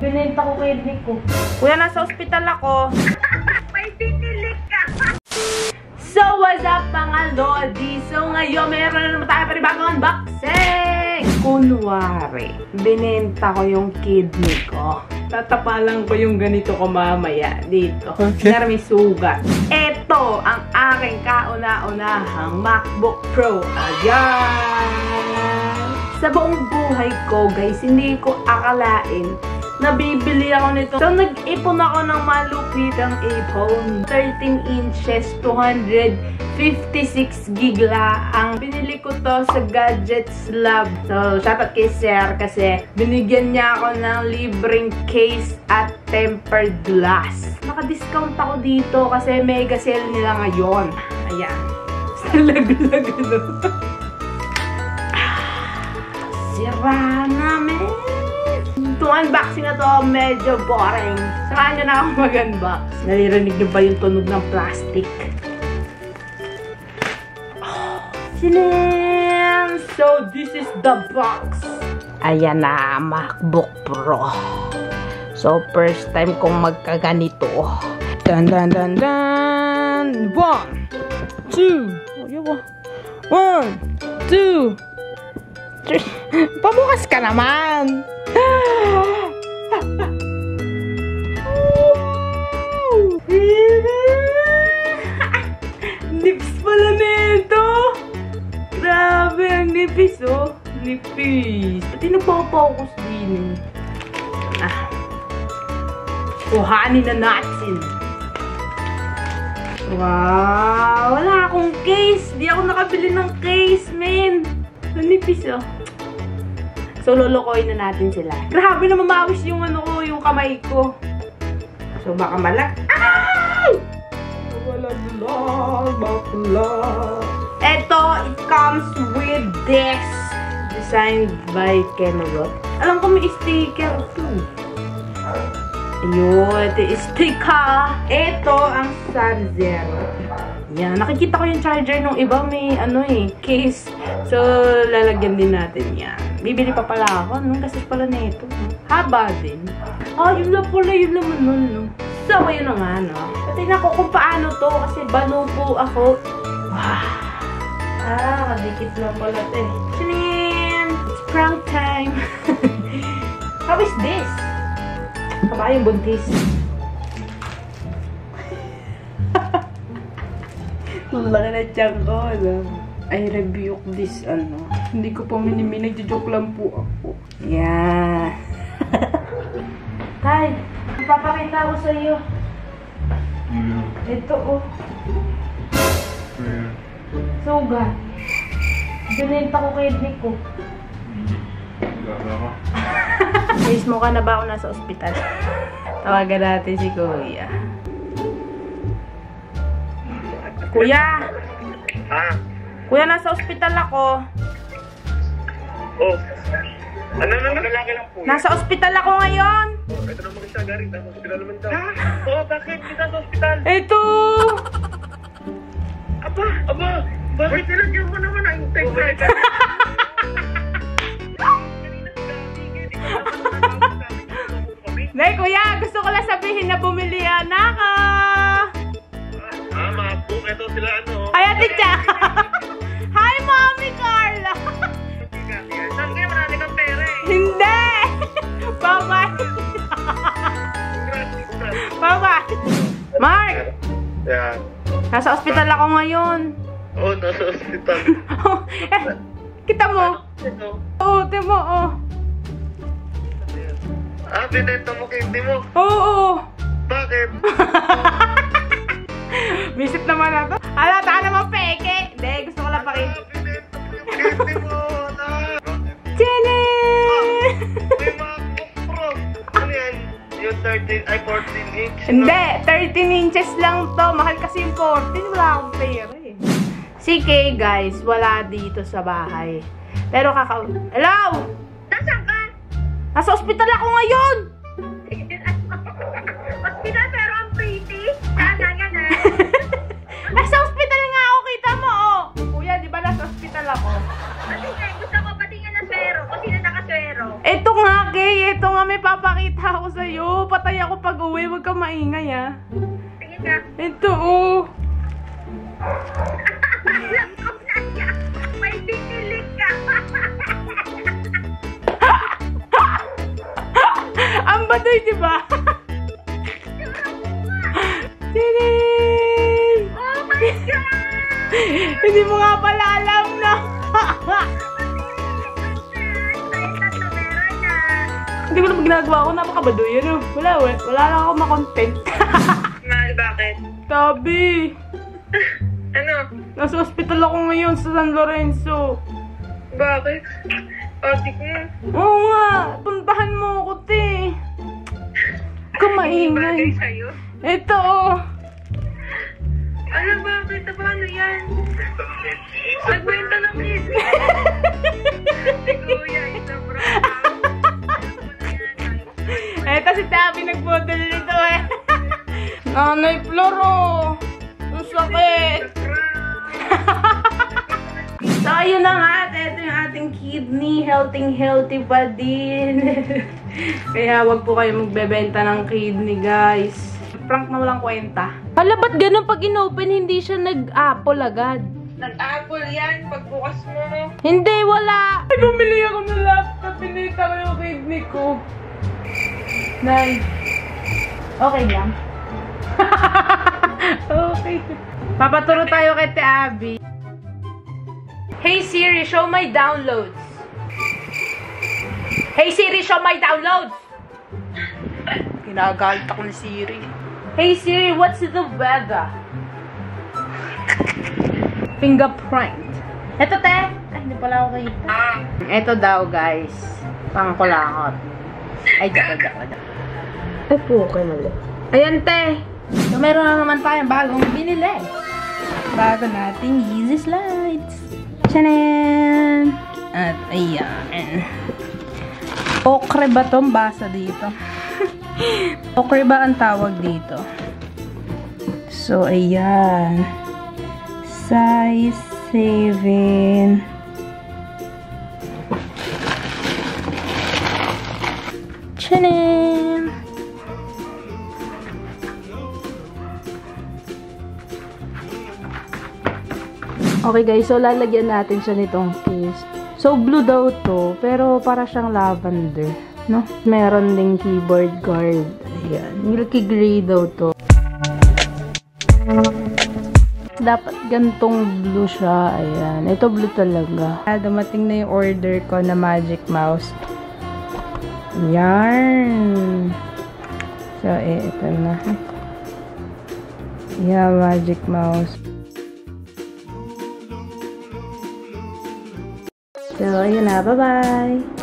Binenta ko kidney ko. Kuya, nasa ospital ako. May pinilik ka. So, what's up mga Lodi? So, ngayon meron na naman tayo panibagong unboxing! Kunwari, binenta ko yung kidney ko. Tatapalan ko yung ganito ko mamaya dito. Okay. May sugat. Ito ang aking kauna-unahang MacBook Pro. Ayan! Sa buong buhay ko, guys, hindi ko akalain nabibili ako nito. So, nag-ipon ako ng malupitang iPhone. 13 inches, 256 gig ang binili ko to sa Gadgets Lab. So, shoutout kay Sir kasi binigyan niya ako ng libreng case at tempered glass. Naka-discount ako dito kasi mega sale nila ngayon. Ayan. Sa lag-lag, ano? Sira namin. Itong unboxing na to, medyo boring. Saka nyo na ako mag-unbox. Naririnig nyo ba yung tunog ng plastic? Oh, sinin! So, this is the box. Ayan na, MacBook Pro. So, first time kong magkaganito. Dun, dun, dun, dun! 1, 2! 1, 2, 3. Pabukas ka naman! Nipis pala nito! Grabe, ang nipis, oh. Nipis. Pati nagpapapokus din. Kuhanin na natin. Wow! Wala akong case. Di ako nakabili ng case, men. Ang nipis, oh. So, lolokoyin na natin sila. Grabe na mamawis yung ano ko, yung kamay ko. So, baka malag. Ay! Ito, it comes with this. Designed by Kenrock. Alam ko may sticker too. Ayun, ito yung sticker. Ito ang charger. Yan, nakikita ko yung charger nung iba may ano case. So, lalagyan din natin yan. Bibili pa pala ako. Anong gastos pala na ito? Haba din. Ah, yun lang pala. Yun naman nun, no? So, yun na nga, no? Pati na ko kung paano to kasi bano po ako. Ah, kadikit lang pala ito eh. Chinin! It's prank time. How is this? Kabayang buntis. Laki na tiyan ko, no? I rebuke this, ano. Hindi ko po minimini, nagjo-joke lang po ako. Yeah. Tay, papakita ko sa iyo. Ito, oh. Sugat. Binenta ko kidney ko. Mismo ka na ba ako nasa ospital? Tawagan natin si Kuya. Kuya! Ah? Kuya, nasa ospital ako. Oh. Ano lalaki lang po? Nasa ospital ako ngayon. Ito naman siya, Gary. Nasa ospital naman daw. Oo, bakit? Kita sa ospital. Ito! Aba! Bakit nilagyan mo naman ang integrate? Nay, Kuya, gusto ko lang sabihin na bumili na ako. MacBook. Ito sila, ano? Ay, Ate Cha! Hi, Mommy Carla! Saan kayo? Marami kang pera eh. Hindi! Bye-bye! Bye-bye! Mark! Yeah. Nasa ospital ako ngayon. Oo, nasa ospital. Kita mo? Ito. Oo, timo, oh. Ah, binenta mo kidney mo? Oo! Bakit? Visit naman na to. Halata naman peke. Hindi, gusto ko lang pakita. Binenta mo yung kidney mo, na. Chine! May MacBook Pro. Ano yan? Yung 14 inch? Hindi, 13 inches lang to. Mahal kasi yung 14. Wala akong pera eh. Si Kay, guys, wala dito sa bahay. Pero Hello! Nasaan ka? Nasa ospital ako ngayon! Hospital pero ang pretty. Sana yan eh. Nasa ospital nga ako, kita mo, oh! Kuya, di ba nasa ospital ako? Kasi gusto ko patingin na swero. Kung sino nakaswero. Ito nga, Kay. Ito nga nga may papakita ako sa'yo. Patay ako pag uwi. Huwag kang maingay, ah. Sige ka. Ito, oh. Alam ko na yan. May dinilig ka. Ang baduy, di ba? Tinig! Oh my God! Hindi mo nga pala alam na. Hindi ko na ginagawa ko. Napakabaduy, ano? Wala lang ako makontent. Mahal, bakit? Tabi! Ano? Nasa hospital ako ngayon sa San Lorenzo. Bakit? Otik mo. Oo nga! Puntahan mo ako, te. Huwag kang maingay. Sa'yo? Ito, oh. Ano, bakit? Paano yan? Nagbenta ng kidney. Si Kuya, isang bro. Ito si Tabi nagpudol nito, eh. Nanay Floro! Ang sakit! So, ayun na nga. At ito yung ating kidney. Healthy pa din. Kaya wag po kayo magbebenta ng kidney, guys. Prank na walang kwenta. Hala, ba't ganun pag inopen, hindi siya nag-apple agad? Nag-apple yan pagbukas mo. Hindi, wala! Ay, bumili ako ng laptop. Pinita ko yung kidney ko. Nay. Okay lang. Okay. Papaturo tayo kay Te Abby. Hey Siri, show my downloads. Hey Siri, show my downloads. Kinagalit ako ni Siri. Hey Siri, what's the weather? Fingerprint. Eto, te. Ay, hindi pala ako kita. Eto daw, guys. Pangkulangot. Ay, dako. Ay, puke mali. Ayan, te. So, meron na naman tayong bagong binili. Bago nating Easy Slides. Tchanan! At, ayan. Okre ba itong basa dito? Okre ba ang tawag dito? So, ayan. Size 7. Tchanan! Okay guys, so lalagyan natin siya nitong case. So blue daw to, pero para siyang lavender, no? Meron ding keyboard guard. Ayan, milky gray daw to. Dapat gantong blue siya. Ayan, ito blue talaga. Dumating na yung order ko na Magic Mouse. Ayan. So, ito na. Yeah, Magic Mouse. So, ayun na. Bye-bye!